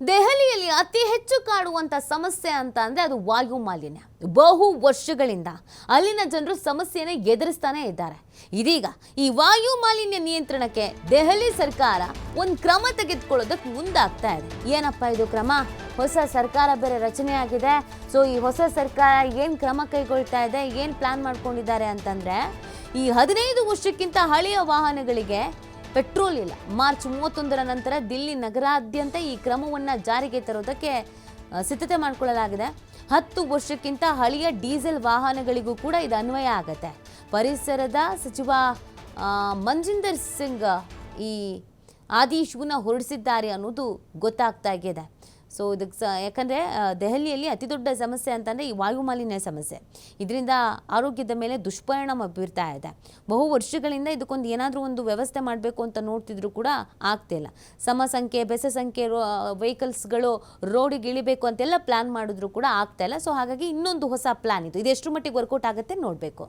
ದೆಹಲಿಯಲ್ಲಿ ಅತಿ ಹೆಚ್ಚು ಕಾಡುವಂತ ಸಮಸ್ಯೆ ಅಂತ ಅಂದ್ರೆ ಅದು ವಾಯು ಮಾಲಿನ್ಯ. ಬಹು ವರ್ಷಗಳಿಂದ ಅಲ್ಲಿನ ಜನರು ಸಮಸ್ಯೆಯನ್ನು ಎದುರಿಸ್ತಾನೆ ಇದ್ದಾರೆ. ಇದೀಗ ಈ ವಾಯು ಮಾಲಿನ್ಯ ನಿಯಂತ್ರಣಕ್ಕೆ ದೆಹಲಿ ಸರ್ಕಾರ ಒಂದು ಕ್ರಮ ತೆಗೆದುಕೊಳ್ಳೋದಕ್ಕೆ ಮುಂದಾಗ್ತಾ ಇದೆ. ಏನಪ್ಪಾ ಇದು ಕ್ರಮ? ಹೊಸ ಸರ್ಕಾರ ಬೇರೆ ರಚನೆ ಆಗಿದೆ. ಸೊ ಈ ಹೊಸ ಸರ್ಕಾರ ಏನು ಕ್ರಮ ಕೈಗೊಳ್ತಾ ಇದೆ, ಏನು ಪ್ಲಾನ್ ಮಾಡ್ಕೊಂಡಿದ್ದಾರೆ ಅಂತಂದ್ರೆ, ಈ 15 ವರ್ಷಕ್ಕಿಂತ ಹಳೆಯ ವಾಹನಗಳಿಗೆ ಪೆಟ್ರೋಲ್ ಇಲ್ಲ. ಮಾರ್ಚ್ 31ರ ನಂತರ ದಿಲ್ಲಿ ನಗರಾದ್ಯಂತ ಈ ಕ್ರಮವನ್ನು ಜಾರಿಗೆ ತರೋದಕ್ಕೆ ಸಿದ್ಧತೆ ಮಾಡಿಕೊಳ್ಳಲಾಗಿದೆ. 10 ವರ್ಷಕ್ಕಿಂತ ಹಳೆಯ ಡೀಸೆಲ್ ವಾಹನಗಳಿಗೂ ಕೂಡ ಇದು ಅನ್ವಯ ಆಗುತ್ತೆ. ಪರಿಸರದ ಸಚಿವ ಮನ್ಜಿಂದರ್ ಸಿಂಗ್ ಈ ಆದೇಶವನ್ನು ಹೊರಡಿಸಿದ್ದಾರೆ ಅನ್ನೋದು ಗೊತ್ತಾಗ್ತಾ ಇದೆ. ಸೊ ಇದಕ್ಕೆ ಯಾಕಂದರೆ ದೆಹಲಿಯಲ್ಲಿ ಅತಿ ದೊಡ್ಡ ಸಮಸ್ಯೆ ಅಂತಂದರೆ ಈ ವಾಯು ಮಾಲಿನ್ಯ ಸಮಸ್ಯೆ. ಇದರಿಂದ ಆರೋಗ್ಯದ ಮೇಲೆ ದುಷ್ಪರಿಣಾಮ ಬೀರ್ತಾ ಇದೆ. ಬಹು ವರ್ಷಗಳಿಂದ ಇದಕ್ಕೊಂದು ಏನಾದರೂ ಒಂದು ವ್ಯವಸ್ಥೆ ಮಾಡಬೇಕು ಅಂತ ನೋಡ್ತಿದ್ರು ಕೂಡ ಆಗ್ತಿಲ್ಲ. ಸಂಖ್ಯೆ ಬೆಸ ಸಂಖ್ಯೆ ವೆಹಿಕಲ್ಸ್ಗಳು ರೋಡಿಗೆ ಇಳಿಬೇಕು ಅಂತೆಲ್ಲ ಪ್ಲ್ಯಾನ್ ಮಾಡಿದ್ರು ಕೂಡ ಆಗ್ತಾ ಇಲ್ಲ. ಸೊ ಹಾಗಾಗಿ ಇನ್ನೊಂದು ಹೊಸ ಪ್ಲ್ಯಾನ್ ಇದು ಎಷ್ಟು ಮಟ್ಟಿಗೆ ವರ್ಕೌಟ್ ಆಗುತ್ತೆ ನೋಡಬೇಕು.